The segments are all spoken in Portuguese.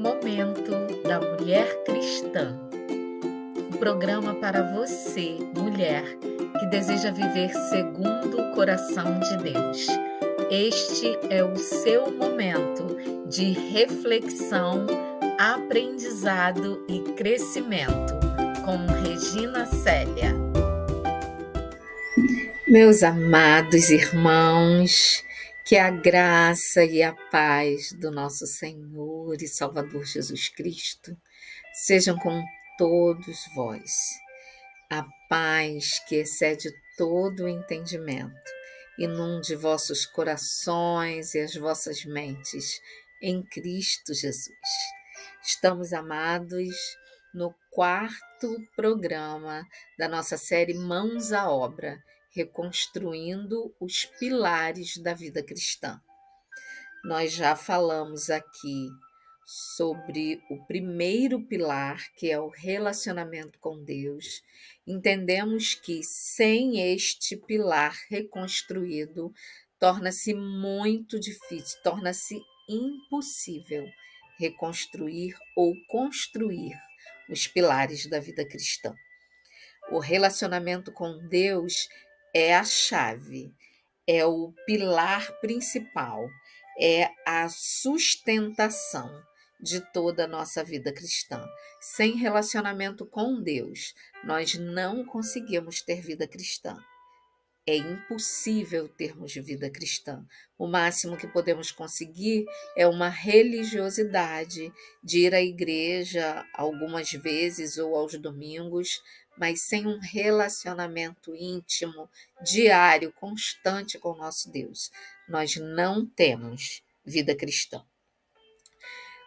Momento da Mulher Cristã. Um programa para você, mulher, que deseja viver segundo o coração de Deus. Este é o seu momento de reflexão, aprendizado e crescimento, com Regina Célia. Meus amados irmãos, que a graça e a paz do nosso Senhor e Salvador Jesus Cristo sejam com todos vós. A paz que excede todo o entendimento inunde vossos corações e as vossas mentes em Cristo Jesus. Estamos, amados, no 4º programa da nossa série Mãos à Obra, reconstruindo os pilares da vida cristã. Nós já falamos aqui sobre o primeiro pilar, que é o relacionamento com Deus. Entendemos que sem este pilar reconstruído, torna-se muito difícil, torna-se impossível reconstruir ou construir os pilares da vida cristã. O relacionamento com Deus é a chave, é o pilar principal, é a sustentação de toda a nossa vida cristã. Sem relacionamento com Deus, nós não conseguimos ter vida cristã. É impossível termos vida cristã. O máximo que podemos conseguir é uma religiosidade de ir à igreja algumas vezes ou aos domingos, mas sem um relacionamento íntimo, diário, constante com o nosso Deus. Nós não temos vida cristã.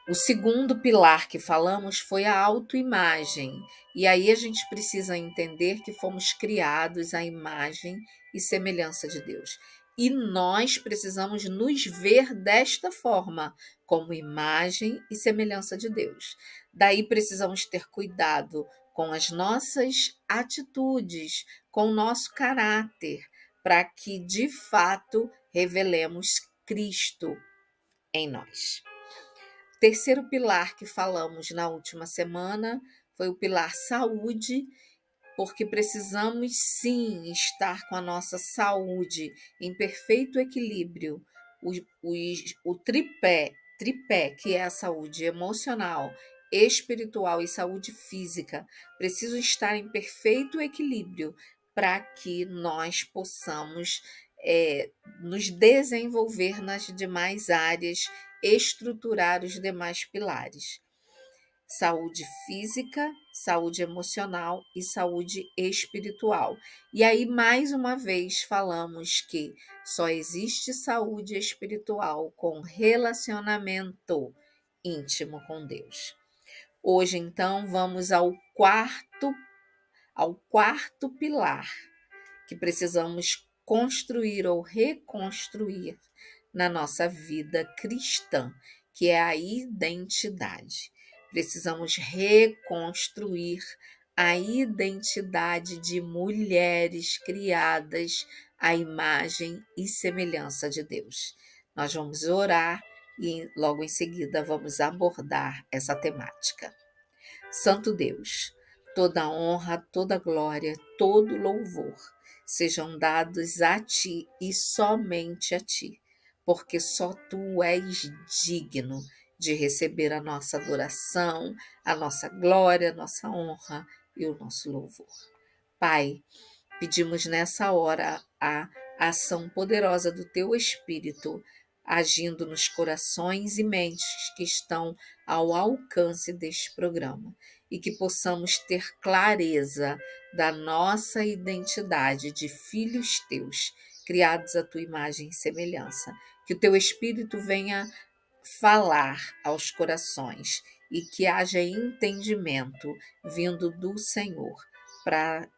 O segundo pilar que falamos foi a autoimagem. E aí a gente precisa entender que fomos criados à imagem e semelhança de Deus. E nós precisamos nos ver desta forma, como imagem e semelhança de Deus. Daí precisamos ter cuidado com as nossas atitudes, com o nosso caráter, para que de fato revelemos Cristo em nós. O terceiro pilar que falamos na última semana foi o pilar saúde, porque precisamos sim estar com a nossa saúde em perfeito equilíbrio. O tripé, que é a saúde emocional, espiritual e saúde física, precisam estar em perfeito equilíbrio para que nós possamos nos desenvolver nas demais áreas, estruturar os demais pilares. Saúde física, saúde emocional e saúde espiritual. E aí, mais uma vez, falamos que só existe saúde espiritual com relacionamento íntimo com Deus. Hoje, então, vamos ao quarto pilar que precisamos construir ou reconstruir na nossa vida cristã, que é a identidade. Precisamos reconstruir a identidade de mulheres criadas à imagem e semelhança de Deus. Nós vamos orar e logo em seguida vamos abordar essa temática. Santo Deus, toda honra, toda glória, todo louvor sejam dados a Ti e somente a Ti, porque só Tu és digno de receber a nossa adoração, a nossa glória, a nossa honra e o nosso louvor. Pai, pedimos nessa hora a ação poderosa do Teu Espírito, agindo nos corações e mentes que estão ao alcance deste programa, e que possamos ter clareza da nossa identidade de filhos Teus, criados à Tua imagem e semelhança. Que o Teu Espírito venha falar aos corações e que haja entendimento vindo do Senhor para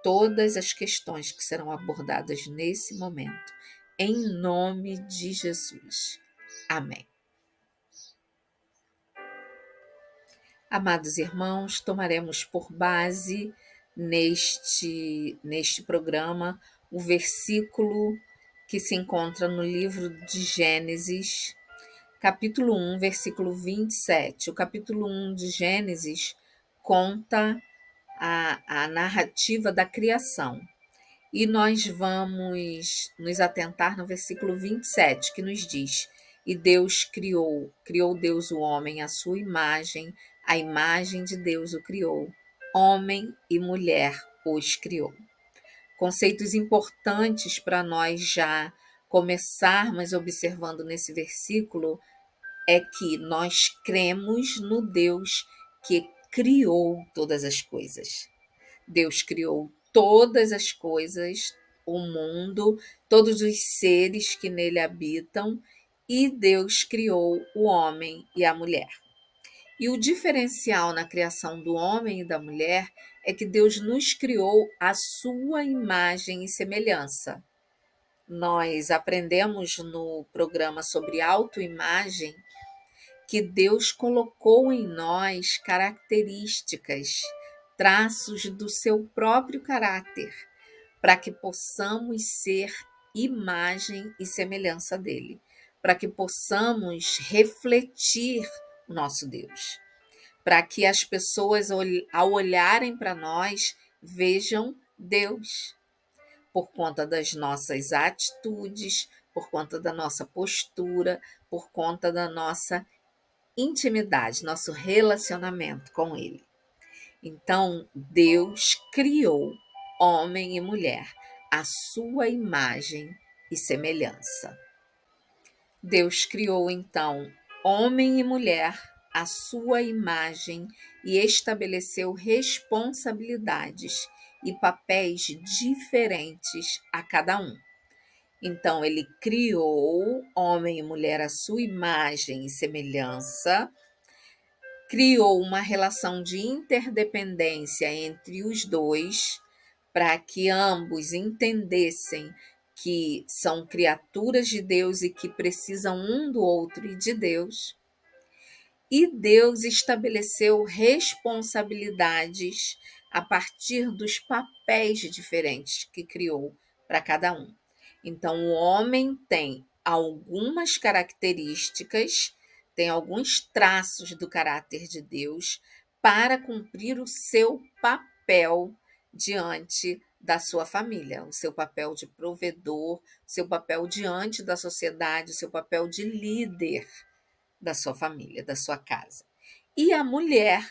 todas as questões que serão abordadas nesse momento. Em nome de Jesus. Amém. Amados irmãos, tomaremos por base neste programa o versículo que se encontra no livro de Gênesis, capítulo 1, versículo 27. O capítulo 1 de Gênesis conta a narrativa da criação. E nós vamos nos atentar no versículo 27, que nos diz: E Deus criou Deus o homem à sua imagem, a imagem de Deus o criou, homem e mulher os criou. Conceitos importantes para nós já começarmos observando nesse versículo é que nós cremos no Deus que criou todas as coisas. Deus criou todas as coisas, o mundo, todos os seres que nele habitam, e Deus criou o homem e a mulher. E o diferencial na criação do homem e da mulher é que Deus nos criou à sua imagem e semelhança. Nós aprendemos no programa sobre autoimagem que Deus colocou em nós características, traços do seu próprio caráter, para que possamos ser imagem e semelhança dele, para que possamos refletir o nosso Deus, para que as pessoas, ao olharem para nós, vejam Deus, por conta das nossas atitudes, por conta da nossa postura, por conta da nossa intimidade, nosso relacionamento com ele. Então, Deus criou homem e mulher à sua imagem e semelhança. Deus criou, então, homem e mulher à sua imagem e estabeleceu responsabilidades e papéis diferentes a cada um. Então, ele criou homem e mulher à sua imagem e semelhança, criou uma relação de interdependência entre os dois, para que ambos entendessem que são criaturas de Deus e que precisam um do outro e de Deus. E Deus estabeleceu responsabilidades a partir dos papéis diferentes que criou para cada um. Então, o homem tem algumas características, tem alguns traços do caráter de Deus para cumprir o seu papel diante da sua família, o seu papel de provedor, o seu papel diante da sociedade, o seu papel de líder da sua família, da sua casa. E a mulher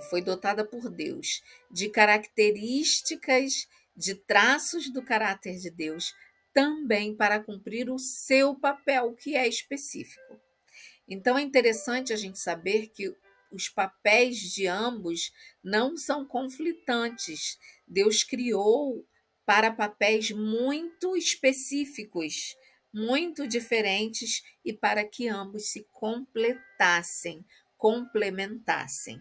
foi dotada por Deus de características, de traços do caráter de Deus, também para cumprir o seu papel, que é específico. Então é interessante a gente saber que os papéis de ambos não são conflitantes. Deus criou para papéis muito específicos, muito diferentes, e para que ambos se completassem, complementassem.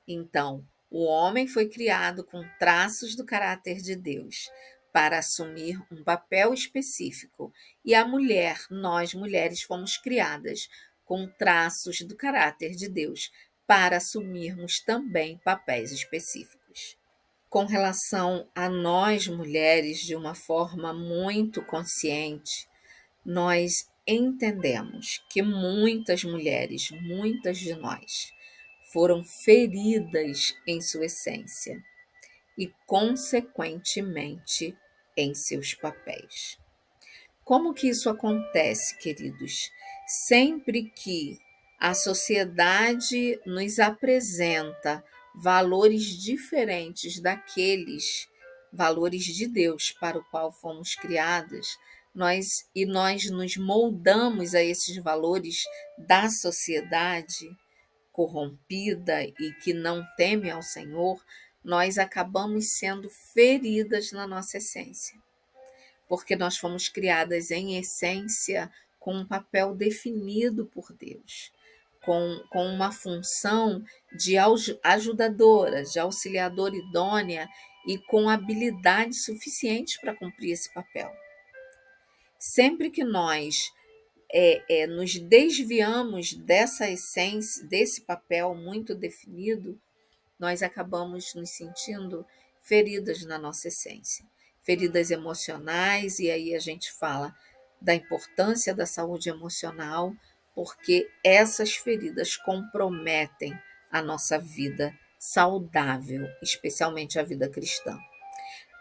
Então, o homem foi criado com traços do caráter de Deus para assumir um papel específico, e a mulher, nós mulheres, fomos criadas com traços do caráter de Deus para assumirmos também papéis específicos. Com relação a nós mulheres, de uma forma muito consciente, nós entendemos que muitas mulheres, muitas de nós, foram feridas em sua essência e, consequentemente, em seus papéis. Como que isso acontece, queridos? Sempre que a sociedade nos apresenta valores diferentes daqueles valores de Deus para o qual fomos criadas, nós nos moldamos a esses valores da sociedade corrompida e que não teme ao Senhor, nós acabamos sendo feridas na nossa essência, porque nós fomos criadas em essência com um papel definido por Deus, com uma função de ajudadora, de auxiliadora idônea e com habilidades suficientes para cumprir esse papel. Sempre que nós nos desviamos dessa essência, desse papel muito definido, nós acabamos nos sentindo feridas na nossa essência, feridas emocionais, e aí a gente fala da importância da saúde emocional, porque essas feridas comprometem a nossa vida saudável, especialmente a vida cristã.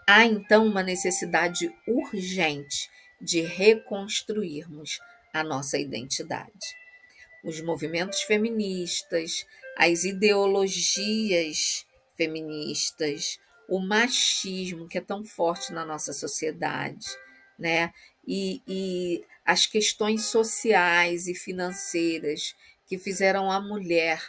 Há então uma necessidade urgente de reconstruirmos a nossa identidade. Os movimentos feministas, as ideologias feministas, o machismo que é tão forte na nossa sociedade, né? E as questões sociais e financeiras que fizeram a mulher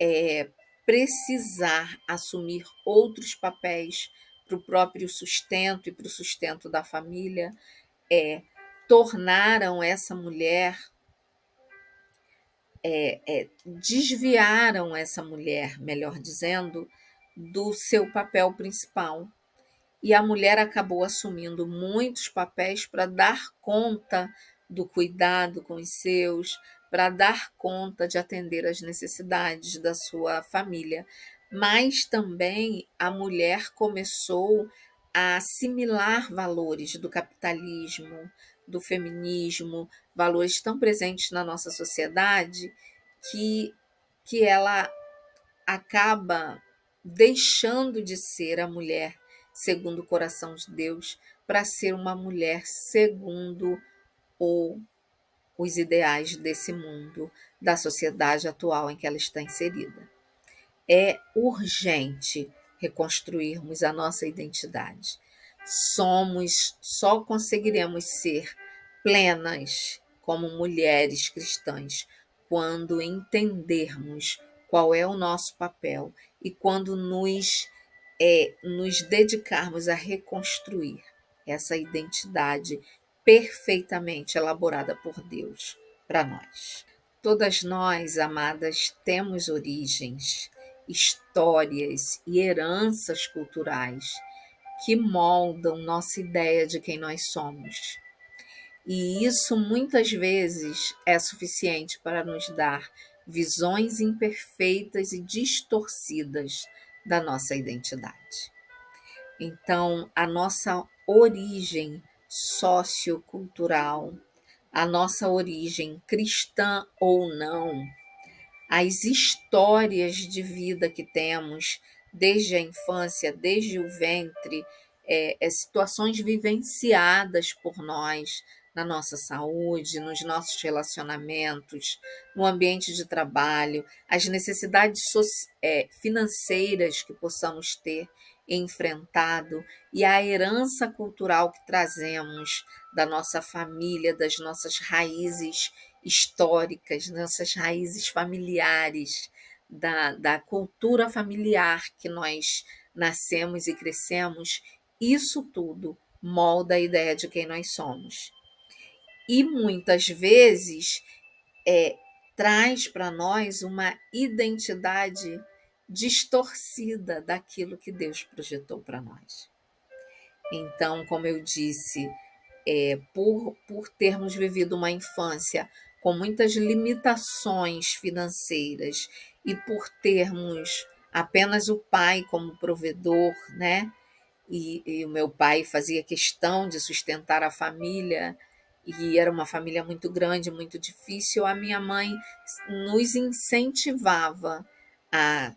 é, precisar assumir outros papéis para o próprio sustento e para o sustento da família, tornaram essa mulher desviaram essa mulher, melhor dizendo, do seu papel principal. E a mulher acabou assumindo muitos papéis para dar conta do cuidado com os seus, para dar conta de atender às necessidades da sua família. Mas também a mulher começou a assimilar valores do capitalismo, do feminismo, valores tão presentes na nossa sociedade que, que ela acaba deixando de ser a mulher segundo o coração de Deus para ser uma mulher segundo o, os ideais desse mundo, da sociedade atual em que ela está inserida. É urgente reconstruirmos a nossa identidade. Só conseguiremos ser plenas como mulheres cristãs quando entendermos qual é o nosso papel e quando nos dedicarmos a reconstruir essa identidade perfeitamente elaborada por Deus para nós. Todas nós, amadas, temos origens, histórias e heranças culturais que moldam nossa ideia de quem nós somos. E isso muitas vezes é suficiente para nos dar visões imperfeitas e distorcidas da nossa identidade. Então, a nossa origem sociocultural, a nossa origem cristã ou não, as histórias de vida que temos desde a infância, desde o ventre, situações vivenciadas por nós na nossa saúde, nos nossos relacionamentos, no ambiente de trabalho, as necessidades financeiras que possamos ter enfrentado e a herança cultural que trazemos da nossa família, das nossas raízes históricas, nossas raízes familiares, da cultura familiar que nós nascemos e crescemos, isso tudo molda a ideia de quem nós somos. E muitas vezes traz para nós uma identidade distorcida daquilo que Deus projetou para nós. Então, como eu disse, por termos vivido uma infância com muitas limitações financeiras e por termos apenas o pai como provedor, né? E o meu pai fazia questão de sustentar a família, e era uma família muito grande, muito difícil. A minha mãe nos incentivava a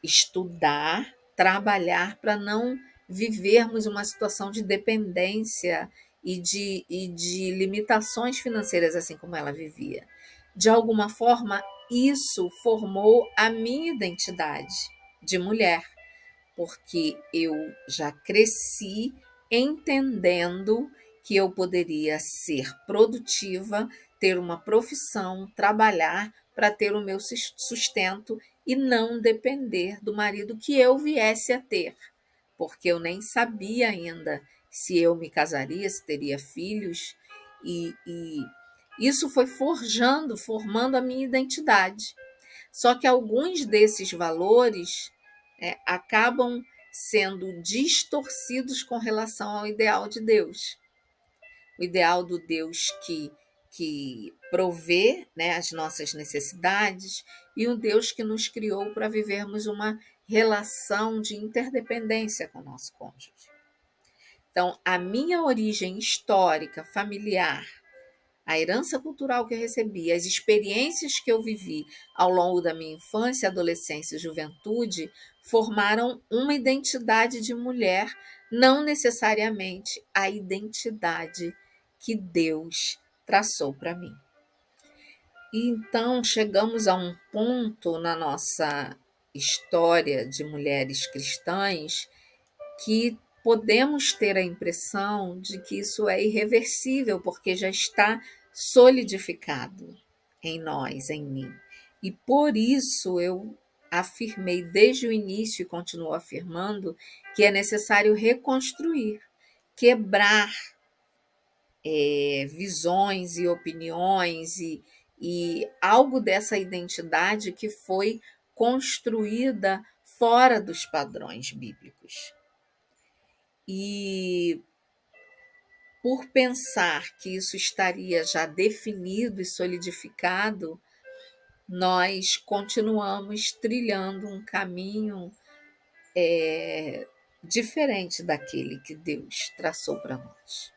estudar, trabalhar para não vivermos uma situação de dependência e de limitações financeiras, assim como ela vivia. De alguma forma, isso formou a minha identidade de mulher, porque eu já cresci entendendo que eu poderia ser produtiva, ter uma profissão, trabalhar para ter o meu sustento e não depender do marido que eu viesse a ter, porque eu nem sabia ainda se eu me casaria, se teria filhos, e isso foi formando a minha identidade. Só que alguns desses valores acabam sendo distorcidos com relação ao ideal de Deus. O ideal do Deus que provê, né, as nossas necessidades, e um Deus que nos criou para vivermos uma relação de interdependência com o nosso cônjuge. Então, a minha origem histórica, familiar, a herança cultural que eu recebi, as experiências que eu vivi ao longo da minha infância, adolescência e juventude formaram uma identidade de mulher, não necessariamente a identidade que Deus traçou para mim. E então chegamos a um ponto na nossa história de mulheres cristãs que podemos ter a impressão de que isso é irreversível, porque já está solidificado em nós, em mim. E por isso eu afirmei desde o início e continuo afirmando que é necessário reconstruir, quebrar visões e opiniões e algo dessa identidade que foi construída fora dos padrões bíblicos. E por pensar que isso estaria já definido e solidificado, nós continuamos trilhando um caminho diferente daquele que Deus traçou para nós.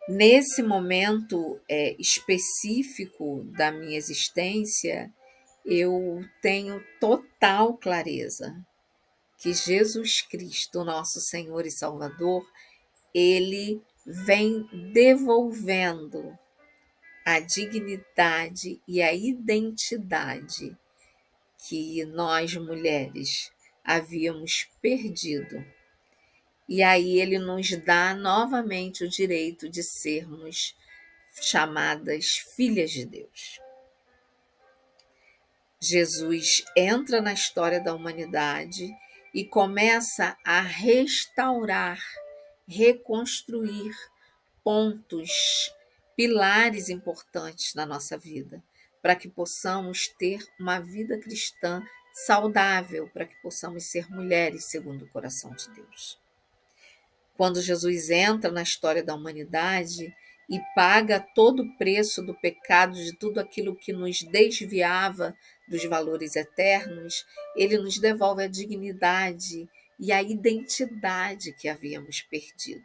Nesse momento específico da minha existência, eu tenho total clareza que Jesus Cristo, nosso Senhor e Salvador, ele vem devolvendo a dignidade e a identidade que nós mulheres havíamos perdido. E aí ele nos dá novamente o direito de sermos chamadas filhas de Deus. Jesus entra na história da humanidade e começa a restaurar, reconstruir pontos, pilares importantes na nossa vida, para que possamos ter uma vida cristã saudável, para que possamos ser mulheres segundo o coração de Deus. Quando Jesus entra na história da humanidade e paga todo o preço do pecado, de tudo aquilo que nos desviava dos valores eternos, ele nos devolve a dignidade e a identidade que havíamos perdido.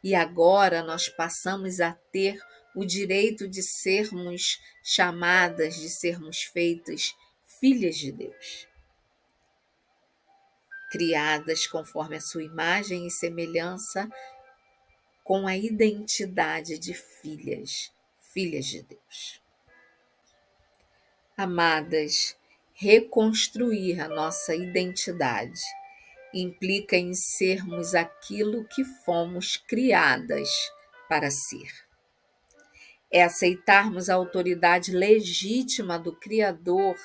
E agora nós passamos a ter o direito de sermos chamadas, de sermos feitas filhas de Deus, criadas conforme a sua imagem e semelhança, com a identidade de filhas, filhas de Deus. Amadas, reconstruir a nossa identidade implica em sermos aquilo que fomos criadas para ser. É aceitarmos a autoridade legítima do Criador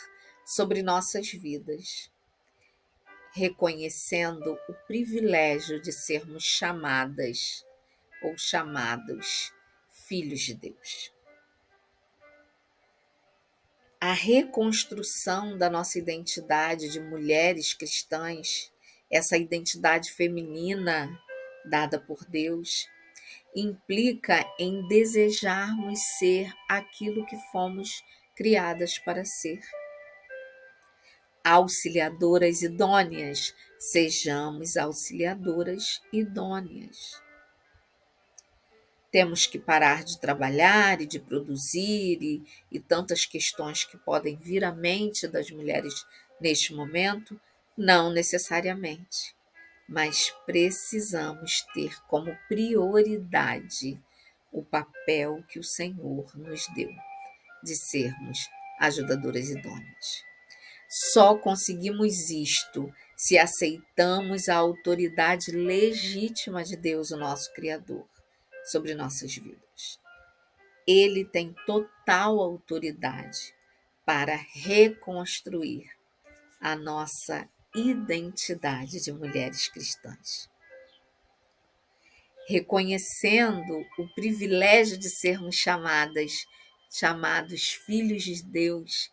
sobre nossas vidas, reconhecendo o privilégio de sermos chamadas ou chamados filhos de Deus. A reconstrução da nossa identidade de mulheres cristãs, essa identidade feminina dada por Deus, implica em desejarmos ser aquilo que fomos criadas para ser. Auxiliadoras idôneas, sejamos auxiliadoras idôneas. Temos que parar de trabalhar e de produzir e tantas questões que podem vir à mente das mulheres neste momento? Não necessariamente, mas precisamos ter como prioridade o papel que o Senhor nos deu, de sermos ajudadoras idôneas. Só conseguimos isto se aceitamos a autoridade legítima de Deus, o nosso Criador, sobre nossas vidas. Ele tem total autoridade para reconstruir a nossa identidade de mulheres cristãs. Reconhecendo o privilégio de sermos chamados filhos de Deus,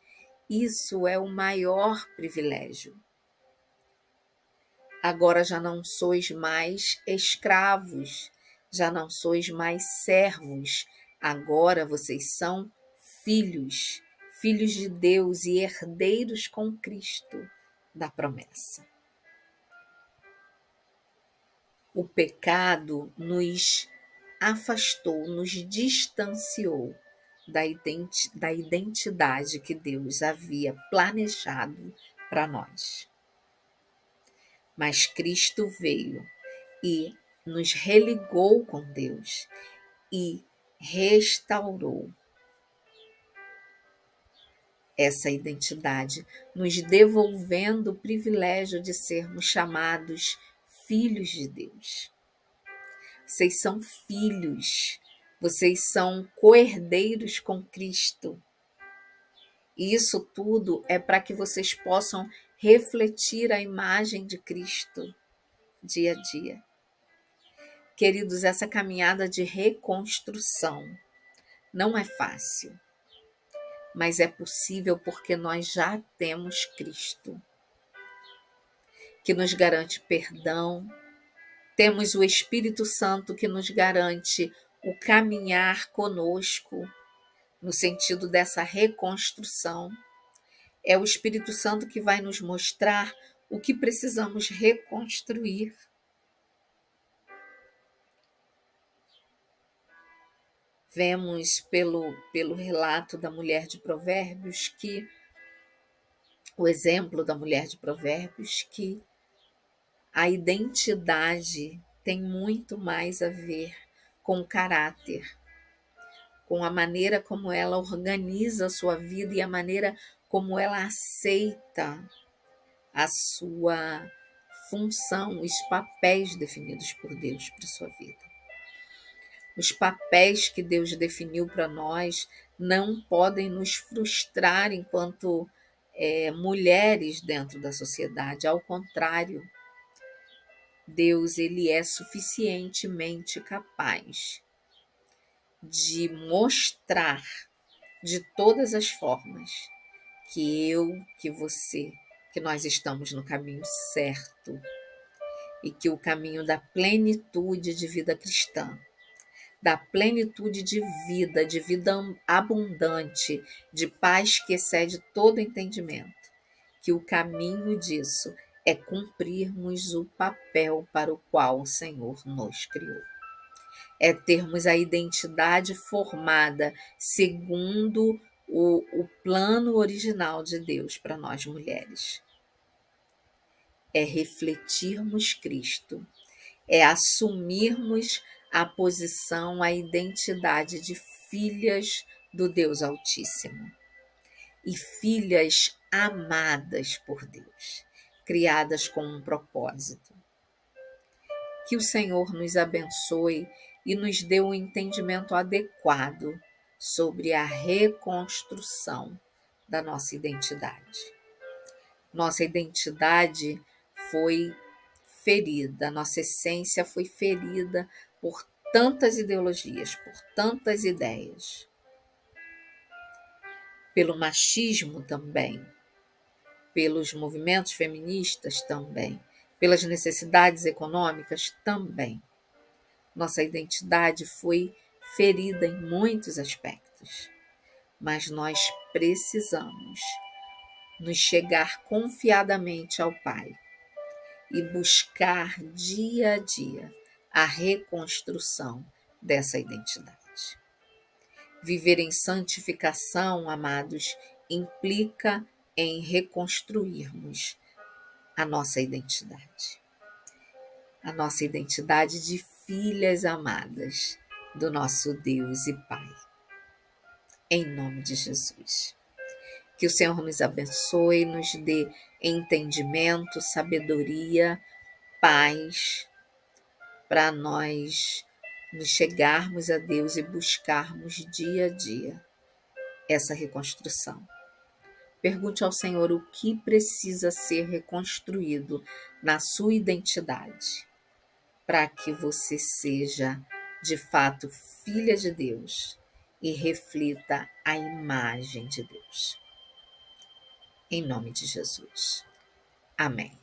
isso é o maior privilégio. Agora já não sois mais escravos, já não sois mais servos, agora vocês são filhos, filhos de Deus e herdeiros com Cristo da promessa. O pecado nos afastou, nos distanciou da identidade que Deus havia planejado para nós. Mas Cristo veio e nos religou com Deus e restaurou essa identidade, nos devolvendo o privilégio de sermos chamados filhos de Deus. Vocês são filhos, vocês são co-herdeiros com Cristo. E isso tudo é para que vocês possam refletir a imagem de Cristo dia a dia. Queridos, essa caminhada de reconstrução não é fácil, mas é possível porque nós já temos Cristo, que nos garante perdão, temos o Espírito Santo que nos garante o caminhar conosco no sentido dessa reconstrução. É o Espírito Santo que vai nos mostrar o que precisamos reconstruir. Vemos pelo relato da mulher de Provérbios que o exemplo da mulher de Provérbios, que a identidade tem muito mais a ver com o caráter, com a maneira como ela organiza a sua vida e a maneira como ela aceita a sua função, os papéis definidos por Deus para a sua vida. Os papéis que Deus definiu para nós não podem nos frustrar enquanto mulheres dentro da sociedade. Ao contrário, Deus ele é suficientemente capaz de mostrar de todas as formas que eu, que você, que nós estamos no caminho certo e que o caminho da plenitude de vida cristã, da plenitude de vida abundante, de paz que excede todo entendimento, que o caminho disso é cumprirmos o papel para o qual o Senhor nos criou. É termos a identidade formada segundo o plano original de Deus para nós mulheres. É refletirmos Cristo, é assumirmos a posição, a identidade de filhas do Deus Altíssimo e filhas amadas por Deus, criadas com um propósito. Que o Senhor nos abençoe e nos dê um entendimento adequado sobre a reconstrução da nossa identidade. Nossa identidade foi ferida, nossa essência foi ferida por tantas ideologias, por tantas ideias. Pelo machismo também, pelos movimentos feministas também, pelas necessidades econômicas também. Nossa identidade foi ferida em muitos aspectos, mas nós precisamos nos chegar confiadamente ao Pai e buscar dia a dia a reconstrução dessa identidade. Viver em santificação, amados, implica em reconstruirmos a nossa identidade de filhas amadas do nosso Deus e Pai. Em nome de Jesus. Que o Senhor nos abençoe, nos dê entendimento, sabedoria, paz, para nós nos chegarmos a Deus e buscarmos dia a dia essa reconstrução. Pergunte ao Senhor o que precisa ser reconstruído na sua identidade, para que você seja, de fato, filha de Deus e reflita a imagem de Deus. Em nome de Jesus. Amém.